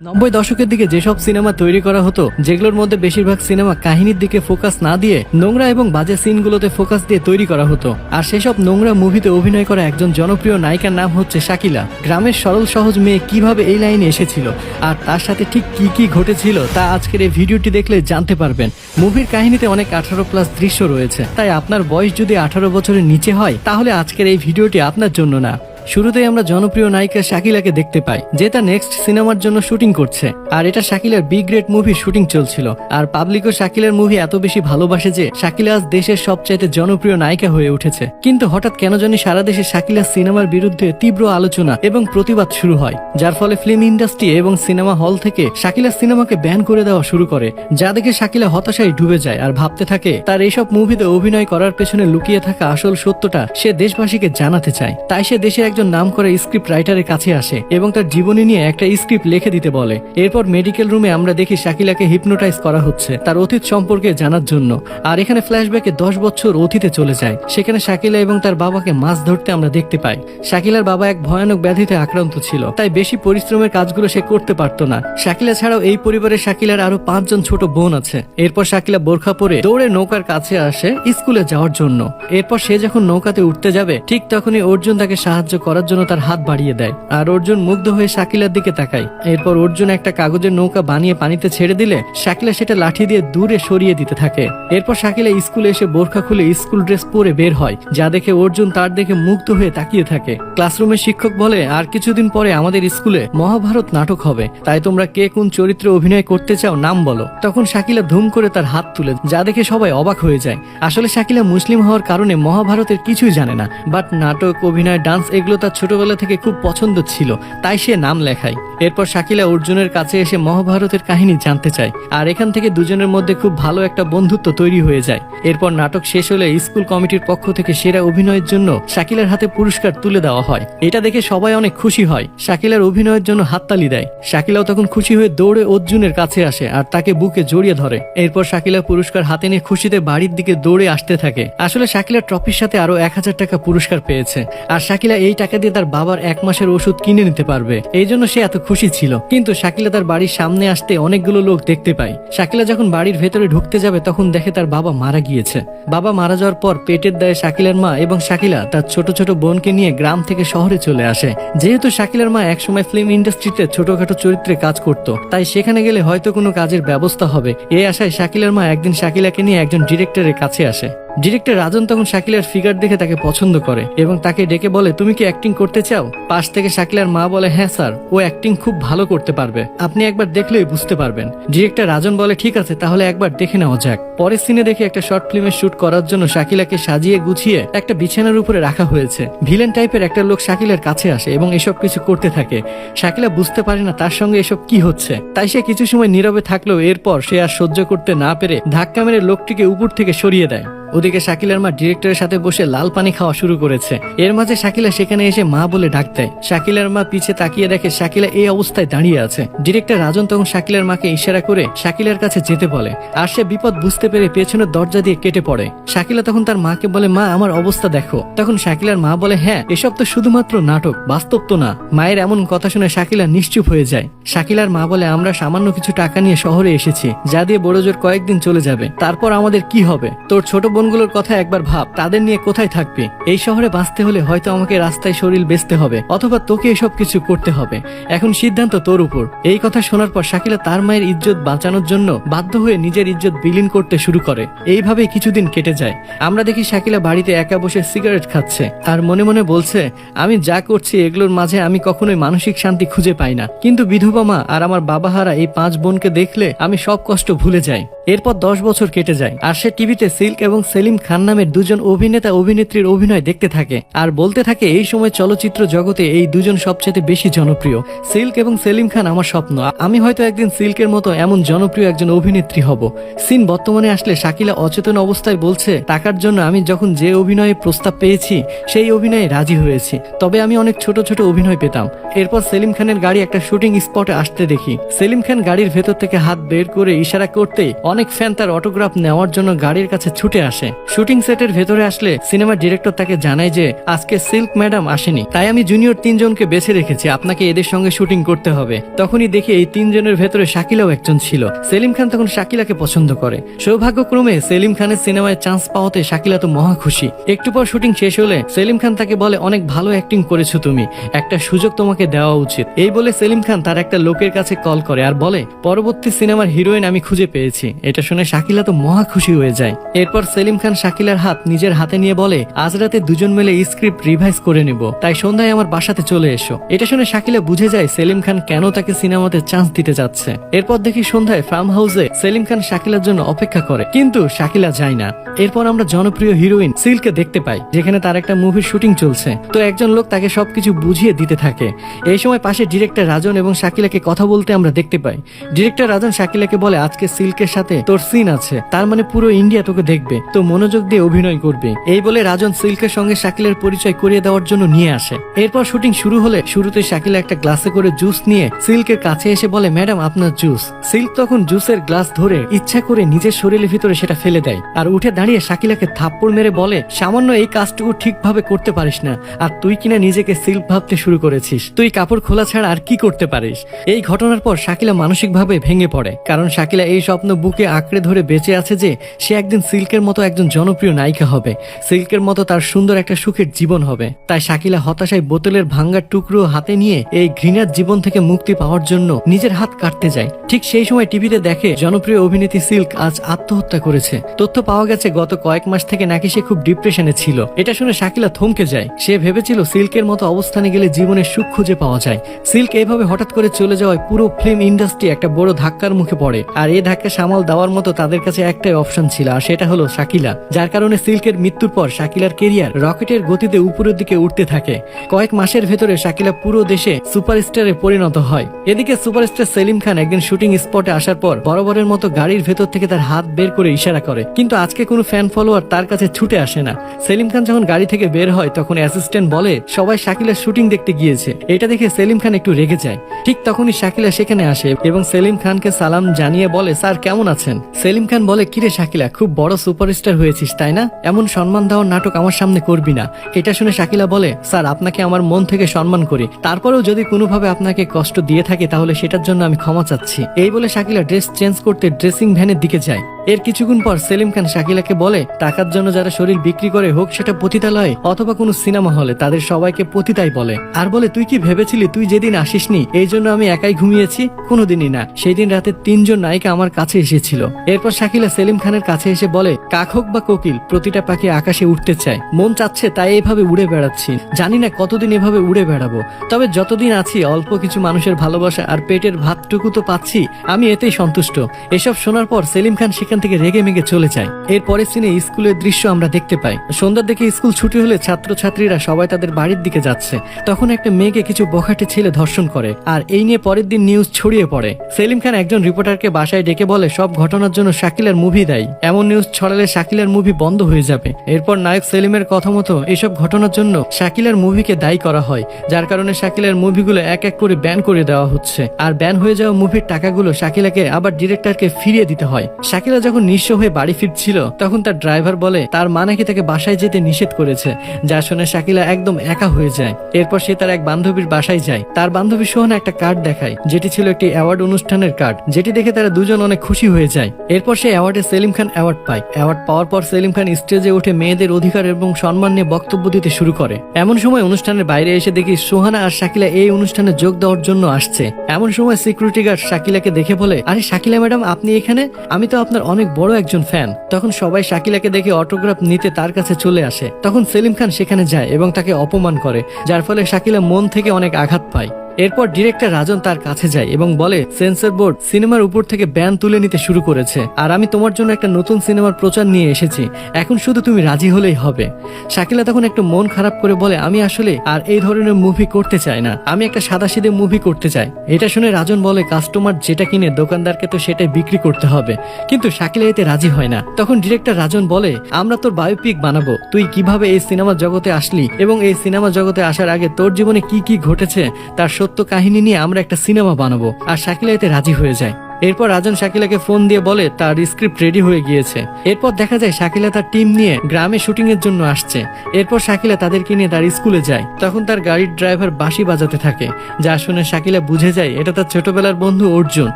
90 দশকের দিকে যেসব সিনেমা তৈরি করা হতো যেগুলোর মধ্যে বেশিরভাগ সিনেমা কাহিনীর দিকে ফোকাস না দিয়ে নোংরা এবং বাজে সিনগুলোতে ফোকাস দিয়ে তৈরি করা হতো। আর সেসব নোংরা মুভিতে অভিনয় করা একজন জনপ্রিয় নায়িকার নাম হচ্ছে শাকিলা। গ্রামের সরল সহজ মেয়ে কিভাবে এই লাইনে এসেছিল আর তার সাথে ঠিক কি কি ঘটেছিল তা আজকের এই ভিডিওটি দেখলে জানতে পারবেন। মুভির কাহিনীতে অনেক 18+ দৃশ্য রয়েছে, তাই আপনার বয়স যদি 18 বছরের নিচে হয় তাহলে আজকের এই ভিডিওটি আপনার জন্য না। শুরুতেই আমরা জনপ্রিয় নায়িকা শাকিলাকে দেখতে পাই, যে তার নেক্সট সিনেমার জন্য শুটিং করছে। আর এটা শাকিলার বি গ্রেড মুভির শুটিং চলছিল। আর পাবলিকও শাকিলার মুভি এত বেশি ভালোবাসে যে শাকিলা আজ দেশের সবচাইতে জনপ্রিয় নায়িকা হয়ে উঠেছে। কিন্তু হঠাৎ কেন জানি সারা দেশে শাকিলার সিনেমার বিরুদ্ধে তীব্র আলোচনা এবং প্রতিবাদ শুরু হয়, যার ফলে ফিল্ম ইন্ডাস্ট্রি এবং সিনেমা হল থেকে শাকিলার সিনেমাকে ব্যান করে দেওয়া শুরু করে। যা দেখে শাকিলা হতাশায় ডুবে যায় আর ভাবতে থাকে তার এইসব মুভিতে অভিনয় করার পেছনে লুকিয়ে থাকা আসল সত্যটা সে দেশবাসীকে জানাতে চায়। তাই সে দেশের একজন নামকরা স্ক্রিপ্ট রাইটারের কাছে আসে এবং তার জীবনী নিয়ে একটা স্ক্রিপ্ট লিখে দিতে বলে। এরপর মেডিকেল রুমে আমরা দেখি শাকিলাকে হিপনোটাইজ করা হচ্ছে তার অতীত সম্পর্কে জানার জন্য। আর এখানে ফ্ল্যাশব্যাকে 10 বছর অতীতে চলে যায়। সেখানে শাকিলা এবং তার বাবাকে মাছ ধরতে আমরা দেখতে পাই। শাকিলার বাবা এক ভয়ানক ব্যাধিতে আক্রান্ত ছিল, তাই বেশি পরিশ্রমের কাজগুলো সে করতে পারত না। শাকিলা ছাড়াও এই পরিবারে শাকিলার আরো 5 জন ছোট বোন আছে। এরপর শাকিলা বোরখা পরে দৌড়ে নৌকার কাছে আসে স্কুলে যাওয়ার জন্য। এরপর সে যখন নৌকাতে উঠতে যাবে ঠিক তখনই অর্জুন তাকে সাহায্য করার জন্য তার হাত বাড়িয়ে দেয়। আর অর্জুন মুগ্ধ হয়ে শাকিলার দিকে তাকায়। এরপর অর্জুন একটা কাগজের নৌকা বানিয়ে পানিতে ছেড়ে দিলে শাকিলা সেটা লাঠি দিয়ে দূরে সরিয়ে দিতে থাকে। এরপর শাকিলা স্কুলে এসে বোরখা খুলে স্কুল ড্রেস পরে বের হয়, যা দেখে অর্জুন তার দেখে মুগ্ধ হয়ে তাকিয়ে থাকে। ক্লাসরুমে শিক্ষক বলে, আর কিছুদিন পরে আমাদের স্কুলে মহাভারত নাটক হবে, তাই তোমরা কে কোন চরিত্রে অভিনয় করতে চাও নাম বলো। তখন শাকিলা ধুম করে তার হাত তুলে, যা দেখে সবাই অবাক হয়ে যায়। আসলে শাকিলা মুসলিম হওয়ার কারণে মহাভারতের কিছুই জানে না, বাট নাটক, অভিনয়, ডান্স এগুলো তার ছোটবেলা থেকে খুব পছন্দ ছিল, তাই সে নাম লেখায়। এরপর শাকিলা অর্জুনের কাছে এসে মহাভারতের কাহিনী জানতে চায়। আর এখান থেকে দুজনের মধ্যে খুব ভালো একটা বন্ধুত্ব তৈরি হয়ে যায়। এরপর নাটক শেষ হলে স্কুল কমিটির পক্ষ থেকে সেরা অভিনয়ের জন্য শাকিলার হাতে পুরস্কার তুলে দেওয়া হয়। এটা দেখে সবাই অনেক খুশি হয়, শাকিলার অভিনয়ের জন্য হাততালি দেয়। শাকিলাও তখন খুশি হয়ে দৌড়ে অর্জুনের কাছে আসে আর তাকে বুকে জড়িয়ে ধরে। এরপর শাকিলা পুরস্কার হাতে নিয়ে খুশিতে বাড়ির দিকে দৌড়ে আসতে থাকে। আসলে শাকিলা ট্রফির সাথে আরো 1000 টাকা পুরস্কার পেয়েছে। আর শাকিলা এই টাকা দিয়ে তার বাবার 1 মাসের ওষুধ কিনে নিতে পারবে, এই জন্য সে এত খুশি ছিল। কিন্তু শাকিলা তার বাড়ির সামনে আসতে অনেকগুলো লোক দেখতে পায়। শাকিলা যখন বাড়ির ভেতরে ঢুকতে যাবে তখন দেখে তার বাবা মারা গিয়েছে। বাবা মারা যাওয়ার পর পেটের দায়ে শাকিলার মা এবং শাকিলা তার ছোট ছোট বোনকে নিয়ে গ্রাম থেকে শহরে চলে আসে। যেহেতু শাকিলার মা একসময় ফিল্ম ইন্ডাস্ট্রিতে ছোটখাটো চরিত্রে কাজ করত, তাই সেখানে গেলে হয়তো কোনো কাজের ব্যবস্থা হবে। এই আশায় শাকিলার মা একদিন শাকিলাকে নিয়ে একজন ডিরেক্টরের কাছে আসে। ডিরেক্টর রাজন তখন শাকিলার ফিগার দেখে তাকে পছন্দ করে এবং তাকে ডেকে বলে, তুমি কি অ্যাক্টিং করতে চাও? পাশ থেকে শাকিলার মা বলে, হ্যাঁ স্যার, ও অ্যাক্টিং খুব ভালো করতে পারবে, আপনি একবার দেখলেই বুঝতে পারবেন। ডিরেক্টর রাজন বলে, ঠিক আছে, তাহলে একবার দেখে নেওয়া যাক। পরের সিনে দেখে একটা শর্ট ফিল্মের শুট করার জন্য শাকিলাকে সাজিয়ে গুছিয়ে একটা বিছানার উপরে রাখা হয়েছে। ভিলেন টাইপের একটা লোক শাকিলার কাছে আসে এবং এসব কিছু করতে থাকে। শাকিলা বুঝতে পারে না তার সঙ্গে এসব কি হচ্ছে, তাই সে কিছু সময় নীরবে থাকলেও এরপর সে আর সহ্য করতে না পেরে ধাক্কা মেরে লোকটিকে উপর থেকে সরিয়ে দেয়। ওদিকে শাকিলার মা ডিরেক্টরের সাথে বসে লাল পানি খাওয়া শুরু করেছে। এর মাঝে শাকিলা সেখানে এসে মা বলে ডাক দেয়। শাকিলার মা পিছে তাকিয়ে দেখে শাকিলা এই অবস্থায় দাঁড়িয়ে আছে। ডিরেক্টর রাজন তখন শাকিলার মাকে ইশারা করে শাকিলার কাছে যেতে বলে। আর সে বিপদ বুঝতে পেরে পেছনের দরজা দিয়ে কেটে পড়ে। শাকিলা তখন তার মাকে বলে, মা আমার অবস্থা দেখো। তখন শাকিলার মা বলে, হ্যাঁ, এসব তো শুধুমাত্র নাটক, বাস্তব তো না। মায়ের এমন কথা শুনে শাকিলা নিশ্চুপ হয়ে যায়। শাকিলার মা বলে, আমরা সামান্য কিছু টাকা নিয়ে শহরে এসেছি, যা দিয়ে বড়জোর কয়েকদিন চলে যাবে, তারপর আমাদের কি হবে? তোর ছোট বোনগুলোর কথা একবার ভাব, তাদের নিয়ে কোথায় থাকবি? এই শহরে বাঁচতে হলে হয়তো আমাকে রাস্তায় শরীর বেচতে হবে, অথবা তোকে এসব কিছু করতে হবে। এখন সিদ্ধান্ত তোর উপর। এই কথা শোনার পর শাকিলা তার মায়ের ইজ্জত বাঁচানোর জন্য বাধ্য হয়ে নিজের ইজ্জত বিলীন করতে শুরু করে। এইভাবেই কিছুদিন কেটে যায়। আমরা দেখি শাকিলা বাড়িতে একা বসে সিগারেট খাচ্ছে আর মনে মনে বলছে, আমি যা করছি এগুলোর মাঝে আমি কখনোই মানসিক শান্তি খুঁজে পাই না, কিন্তু বিধবা মা আর আমার বাবাহারা এই 5 বোনকে দেখলে আমি সব কষ্ট ভুলে যাই। এরপর 10 বছর কেটে যায় আর সে টিভিতে সিল্ক এবং সেলিম খান নামের দুজন অভিনেতা অভিনেত্রীর অভিনয় দেখতে থাকে আর বলতে থাকে, এই সময় চলচ্চিত্র জগতে এই দুজন সবচেয়ে বেশি জনপ্রিয়। সিল্ক এবং সেলিম খান আমার স্বপ্ন, আমি হয়তো একদিন সিল্কের মতো এমন জনপ্রিয় একজন অভিনেত্রী হব। সিন বর্তমানে আসলে শাকিলা অচেতন অবস্থায় বলছে, টাকার জন্য আমি যখন যে অভিনয়ে প্রস্তাব পেয়েছি সেই অভিনয়ে রাজি হয়েছি, তবে আমি অনেক ছোট ছোট অভিনয় পেতাম। এরপর সেলিম খানের গাড়ি একটা শুটিং স্পটে আসতে দেখি। সেলিম খান গাড়ির ভেতর থেকে হাত বের করে ইশারা করতেই অনেক ফ্যান তার অটোগ্রাফ নেওয়ার জন্য গাড়ির কাছে ছুটে আসে। আসে। শুটিং সেটের ভেতরে আসলে সিনেমার ডিরেক্টর তাকে জানায় যে আজকে সিল্ক ম্যাডাম আসেনি, তাই আমি জুনিয়র 3 জনকে বেছে রেখেছি, আপনাকে এদের সঙ্গে শুটিং করতে হবে। তখনই দেখি এই 3 জনের ভেতরে শাকিলাও একজন ছিল। সেলিম খান তখন শাকিলাকে পছন্দ করে। সৌভাগ্যক্রমে সেলিম খানের সিনেমায় চান্স পাওয়াতে শাকিলা তো মহা খুশি। একটু পর শুটিং শেষ হলে সেলিম খান তাকে বলে, অনেক ভালো অ্যাক্টিং করেছো তুমি, একটা সুযোগ তোমাকে দেওয়া উচিত। এই বলে সেলিম খান তার একটা লোকের কাছে কল করে আর বলে, পরবর্তী সিনেমার হিরোইন আমি খুঁজে পেয়েছি। এটা শুনে শাকিলা তো মহা খুশি হয়ে যায়। এরপর সেলিম খান শাকিলার হাত নিজের হাতে নিয়ে বলে, আজ রাতে দুজন মিলে স্ক্রিপ্ট রিভাইজ করে নিব, তাই সন্ধ্যায় আমার বাসাতে চলে এসো। এটা শুনে শাকিলা বুঝে যায় সেলিম খান কেন তাকে সিনেমাতে চান্স দিতে যাচ্ছে। এরপর দেখি সন্ধ্যায় ফার্ম হাউসে সেলিম খান শাকিলার জন্য অপেক্ষা করে, কিন্তু শাকিলা যায় না। এরপর আমরা জনপ্রিয় হিরোইন সিল্ককে দেখতে পাই, যেখানে তার একটা মুভির শুটিং চলছে। তো একজন লোক তাকে সবকিছু বুঝিয়ে দিতে থাকে। এই সময় পাশে ডিরেক্টর রাজন এবং শাকিলাকে কথা বলতে আমরা দেখতে পাই। ডিরেক্টর রাজন শাকিলাকে বলে, আজকে সিল্কের সাথে তোর সিন আছে, তার মানে পুরো ইন্ডিয়া তোকে দেখবে, তো মনোযোগ দিয়ে অভিনয় করবে। এই বলে রাজন সিল্কের সঙ্গে শাকিলার পরিচয় করিয়ে দেওয়ার জন্য নিয়ে আসে। এরপর শুটিং শুরু হলে শুরুতে শাকিলা একটা গ্লাসে করে জুস নিয়ে সিল্কের কাছে এসে বলে, ম্যাডাম আপনার জুস। সিল্ক তখন জুসের গ্লাস ধরে ইচ্ছা করে নিজের শরীরের ভিতরে সেটা ফেলে দেয় আর উঠে দাঁড়িয়ে শাকিলাকে থাপ্পড় মেরে বলে, সামান্য এই কাজটুকু ঠিকভাবে করতে পারিস না, আর তুই কিনা নিজেকে সিল্ক ভাবতে শুরু করেছিস, তুই কাপড় খোলা ছাড়া আর কি করতে পারিস। এই ঘটনার পর শাকিলা মানসিকভাবে ভেঙে পড়ে, কারণ শাকিলা এই স্বপ্ন বুকে আঁকড়ে ধরে বেঁচে আছে যে সে একদিন সিল্কের মতো একজন জনপ্রিয় নায়িকা হবে, সিল্কের মতো তার সুন্দর একটা সুখের জীবন হবে। তাই শাকিলা হতাশায় বোতলের ভাঙ্গার টুকরো হাতে নিয়ে এই ঘৃণার জীবন থেকে মুক্তি পাওয়ার জন্য নিজের হাত কাটতে যায়। ঠিক সেই সময় টিভিতে দেখে জনপ্রিয় অভিনেত্রী সিল্ক আজ আত্মহত্যা করেছে। তথ্য পাওয়া গেছে গত কয়েক মাস থেকে নাকি সে খুব ডিপ্রেশনে ছিল। এটা শুনে শাকিলা থমকে যায়। সে ভেবেছিল সিল্কের মতো অবস্থানে গেলে জীবনের সুখ খুঁজে পাওয়া যায়। সিল্ক এইভাবে হঠাৎ করে চলে যাওয়ায় পুরো ফিল্ম ইন্ডাস্ট্রি একটা বড় ধাক্কার মুখে পড়ে। আর এই ধাক্কা সামাল দেওয়ার মতো তাদের কাছে একটাই অপশন ছিল, আর সেটা হলো শাকিলা। যার কারণে সিল্কের মৃত্যুর পর শাকিলার কেরিয়ার রকেটের গতিতে উপরের দিকে উঠতে থাকে। কয়েক মাসের ভেতরে শাকিলা পুরো দেশে সুপারস্টারে পরিণত হয়। এদিকে সুপারস্টার সেলিম খান একদিন শুটিং স্পটে আসার পর বরাবরের মতো গাড়ির ভেতর থেকে তার হাত বের করে ইশারা করে, কিন্তু আজকে কোনো ফ্যান ফলোয়ার তার কাছে ছুটে আসে না। সেলিম খান যখন গাড়ি থেকে বের হয় তখন অ্যাসিস্ট্যান্ট বলে, সবাই শাকিলার শুটিং দেখতে গিয়েছে। এটা দেখে সেলিম খান একটু রেগে যায়। ঠিক তখনই শাকিলা সেখানে আসে এবং সেলিম খানকে সালাম জানিয়ে বলে, স্যার কেমন আছেন? সেলিম খান বলে, কিরে শাকিলা, খুব বড় সুপারস্টার হয়েছিস তাই না? এমন সম্মান দেওয়ার নাটক আমার সামনে করবি না। এটা শুনে শাকিলা বলে, স্যার আপনাকে আমার মন থেকে সম্মান করি, তারপরেও যদি কোনোভাবে আপনাকে কষ্ট দিয়ে থাকে তাহলে সেটার জন্য আমি ক্ষমা চাচ্ছি। এই বলে শাকিলা ড্রেস চেঞ্জ করতে ড্রেসিং ভ্যানের দিকে যায়। এর কিছুক্ষণ পর সেলিম খান শাকিলাকে বলে, টাকার জন্য যারা শরীর বিক্রি করে, হোক সেটা পতিতালয়ে অথবা কোনো সিনেমা হলে, তাদের সবাইকে পতিতাই বলে। আর বলে, তুই কি ভেবেছিলি তুই যেদিন আসিসনি এই জন্য আমি একাই ঘুমিয়েছি? কোনোদিনই না। সেই দিন রাতে 3 জন নায়িকা আমার কাছে এসেছিল। এরপর শাকিলা সেলিম খানের কাছে এসে বলে, কাক হোক বা কোকিল, প্রতিটা পাখি আকাশে উঠতে চায়, মন চাচ্ছে তাই এভাবে উড়ে বেড়াচ্ছি। জানি না কতদিন এভাবে উড়ে বেড়াবো, তবে যতদিন আছি অল্প কিছু মানুষের ভালোবাসা আর পেটের ভাতটুকু তো পাচ্ছি, আমি এতেই সন্তুষ্ট। এসব শোনার পর সেলিম খান সেখান থেকে রেগে মেগে চলে যায়। এরপরে সিনে স্কুলের দৃশ্য আমরা দেখতে পাই। সন্ধ্যার দিকে স্কুল ছুটি হলে ছাত্রছাত্রীরা সবাই তাদের বাড়ির দিকে যাচ্ছে। তখন একটা মেয়েকে কিছু বখাটে ছেলে ধর্ষণ করে, আর এই নিয়ে পরের দিন নিউজ ছড়িয়ে পড়ে। সেলিম খান একজন রিপোর্টারকে বাসায় ডেকে বলে, সব ঘটনার জন্য শাকিলার মুভি দায়ী, এমন নিউজ ছড়ালে শাকিলার মুভি বন্ধ হয়ে যাবে। এরপর নায়ক সেলিমের কথা মতো এইসব ঘটনার জন্য শাকিলার মুভিকে দায়ী করা হয়, যার কারণে শাকিলার মুভিগুলো এক এক করে ব্যান করে দেওয়া হচ্ছে। আর ব্যান হয়ে যাওয়া মুভির টাকাগুলো শাকিলাকে আবার ডিরেক্টরকে ফিরিয়ে দিতে হয়। শাকিলা যখন নিঃস্ব হয়ে বাড়ি ফিরছিল তখন তার ড্রাইভার বলে তার মা নাকি তাকে বাসায় যেতে নিষেধ করেছে, যা শুনে শাকিলা একদম একা হয়ে যায়। এরপর সে তার এক বান্ধবীর বাসায় যায়। তার বান্ধবী সোহানা একটা কার্ড দেখায়, যেটি ছিল একটি অ্যাওয়ার্ড অনুষ্ঠানের কার্ড, যেটি দেখে তারা দুজন অনেক খুশি হয়ে যায়। এরপর সে অ্যাওয়ার্ডে সেলিম খান অ্যাওয়ার্ড পায়। অ্যাওয়ার্ড পাওয়ার পর সেলিম খান স্টেজে উঠে মেয়েদের অধিকার এবং সম্মান নিয়ে বক্তব্য দিতে শুরু করে। এমন সময় অনুষ্ঠানের বাইরে এসে দেখি সোহানা আর শাকিলা এই অনুষ্ঠানে যোগ দেওয়ার জন্য আসছে। এমন সময় সিকিউরিটি গার্ড শাকিলাকে দেখে বলে, আরে শাকিলা ম্যাডাম, আপনি এখানে? আমি তো আপনার অনেক বড় একজন ফ্যান। তখন সবাই শাকিলাকে দেখে অটোগ্রাফ নিতে তার কাছে চলে আসে। তখন সেলিম খান সেখানে যায় এবং তাকে অপমান করে, যার ফলে শাকিলা মন থেকে অনেক আঘাত পায়। এরপর ডিরেক্টর রাজন তার কাছে যায় এবং বলে, সেন্সর বোর্ড সিনেমার উপর থেকে ব্যান তুলে নিতে শুরু করেছে, আর আমি তোমার জন্য একটা নতুন সিনেমার প্রচার নিয়ে এসেছি, এখন শুধু তুমি রাজি হলেই হবে। শাকিলা তখন একটু মন খারাপ করে বলে, আমি আসলে আর এই ধরনের মুভি করতে চাই না, আমি একটা সাদাসিধে মুভি করতে চাই। এটা শুনে রাজন বলে, কাস্টমার যেটা কিনে দোকানদারকে তো সেটাই বিক্রি করতে হবে, কিন্তু শাকিলা এতে রাজি হয় না। তখন ডিরেক্টর রাজন বলে, আমরা তোর বায়োপিক বানাবো, তুই কিভাবে এই সিনেমা জগতে আসলি এবং এই সিনেমা জগতে আসার আগে তোর জীবনে কি কি ঘটেছে তার সত্য কাহিনী নিয়ে আমরা একটা সিনেমা বানাবো। আর শাকিলা এতে রাজি হয়ে যায়। এরপর রাজন শাকিলাকে ফোন দিয়ে বলে তার স্ক্রিপ্ট রেডি হয়ে গিয়েছে। এরপর দেখা যায় শাকিলা তার টিম নিয়ে গ্রামে শুটিং এর জন্য আসছে। এরপর শাকিলা তাদেরকে নিয়ে তার স্কুলে যায়। তখন তার গাড়ির ড্রাইভার বাঁশি বাজাতে থাকে, যা শুনে শাকিলা বুঝে যায় এটা তার ছোটবেলার বন্ধু অর্জুন।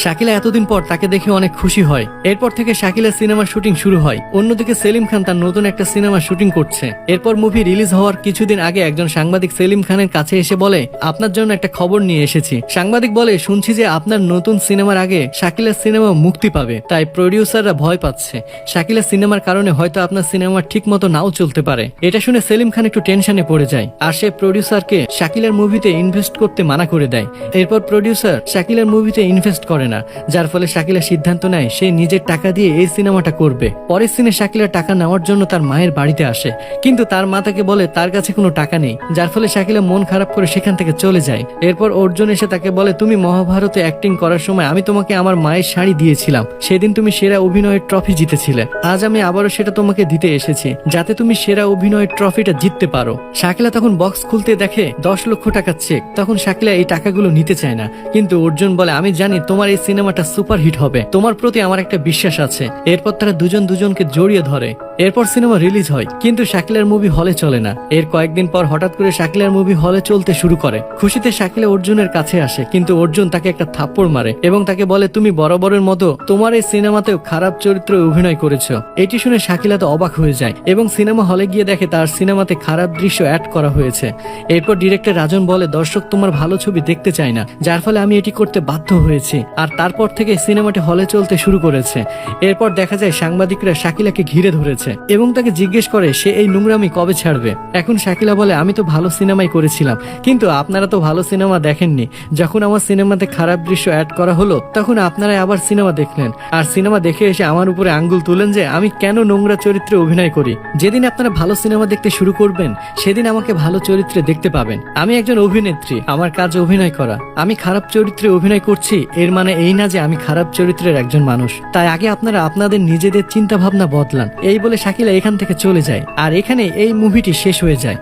শাকিলা এতদিন পর তাকে দেখে অনেক খুশি হয়। এরপর থেকে শাকিলা সিনেমার শুটিং শুরু হয়। অন্যদিকে সেলিম খান তার নতুন একটা সিনেমা শুটিং করছে। এরপর মুভি রিলিজ হওয়ার কিছুদিন আগে একজন সাংবাদিক সেলিম খানের কাছে এসে বলে, আপনার জন্য একটা খবর নিয়ে এসেছি। সাংবাদিক বলে, শুনছি যে আপনার নতুন সিনেমার আগে শাকিলার সিনেমা মুক্তি পাবে, তাই প্রডিউসাররা ভয় পাচ্ছে। শাকিলা সিনেমার কারণে হয়তো আপনার সিনেমা ঠিক মতো নাও চলতে পারে। এটা শুনে সেলিম খান একটু টেনশনে পড়ে যায়, আর সে প্রডিউসারকে শাকিলার মুভিতে ইনভেস্ট করতে মানা করে দেয়। এরপর প্রডিউসার শাকিলার মুভিতে ইনভেস্ট করে না, যার ফলে শাকিলা সিদ্ধান্ত নেয় সে নিজের টাকা দিয়ে এই সিনেমাটা করবে। পরের সিনে শাকিলা টাকা নেওয়ার জন্য তার মায়ের বাড়িতে আসে, কিন্তু তার মা তাকে বলে তার কাছে কোনো টাকা নেই, যার ফলে শাকিলা মন খারাপ করে সেখান থেকে চলে যায়। এরপর অর্জুন এসে তাকে বলে, তুমি মহাভারতে অ্যাক্টিং করার সময় আমি তোমাকে আমার মায়ের শাড়ি দিয়েছিলাম, সেদিন তুমি সেরা অভিনয়ের ট্রফি জিতেছিলে। আজ আমি আবারও সেটা তোমাকে দিতে এসেছি, যাতে তুমি সেরা অভিনয়ের ট্রফিটা জিততে পারো। শাকিলা তখন বক্স খুলতে দেখে 10 লক্ষ টাকার চেক। তখন শাকিলা এই টাকাগুলো নিতে চায় না, কিন্তু অর্জুন বলে, আমি জানি তোমার এই সিনেমাটা সুপারহিট হবে, তোমার প্রতি আমার একটা বিশ্বাস আছে। এরপর তারা দুজন দুজনকে জড়িয়ে ধরে। এরপর সিনেমা রিলিজ হয়, কিন্তু শাকিলার মুভি হলে চলে না। এর কয়েকদিন পর হঠাৎ করে শাকিলার মুভি হলে চলতে শুরু করে। খুশিতে শাকিলা অর্জুনের কাছে আসে, কিন্তু অর্জুন তাকে একটা থাপ্পড় মারে এবং তাকে বলে, তুমি বরাবরের মতো তোমার এই সিনেমাতেও খারাপ চরিত্রে অভিনয় করেছো। এটি শুনে শাকিলা তো অবাক হয়ে যায় এবং সিনেমা হলে গিয়ে দেখে তার সিনেমাতে খারাপ দৃশ্য অ্যাড করা হয়েছে। এরপর ডিরেক্টর রাজন বলে, দর্শক তোমার ভালো ছবি দেখতে চায় না, যার ফলে আমি এটি করতে বাধ্য হয়েছি। আর তারপর থেকে সিনেমাটি হলে চলতে শুরু করেছে। এরপর দেখা যায় সাংবাদিকরা শাকিলাকে ঘিরে ধরেছে এবং তাকে জিজ্ঞেস করে সে এই নোংরামি কবে ছাড়বে। এখন শাকিলা বলে, আমি তো ভালো সিনেমাই করেছিলাম, কিন্তু আপনারা তো ভালো সিনেমা দেখেননি। যখন আমার সিনেমাতে খারাপ দৃশ্য অ্যাড করা হলো, তখন আপনারা আবার সিনেমা দেখলেন, আর সিনেমা দেখে এসে আমার উপরে আঙ্গুল তুলেন যে আমি কেন নোংরা চরিত্রে অভিনয় করি। যেদিন আপনারা ভালো সিনেমা দেখতে শুরু করবেন, সেদিন আমাকে ভালো চরিত্রে দেখতে পাবেন। আমি একজন অভিনেত্রী, আমার কাজ অভিনয় করা। আমি খারাপ চরিত্রে অভিনয় করছি এর মানে এই না যে আমি খারাপ চরিত্রের একজন মানুষ। তাই আগে আপনারা আপনাদের নিজেদের চিন্তা ভাবনা বদলান। এই বলে শাকিলা এখান থেকে চলে যায়, আর এখানে এই মুভিটি শেষ হয়ে যায়।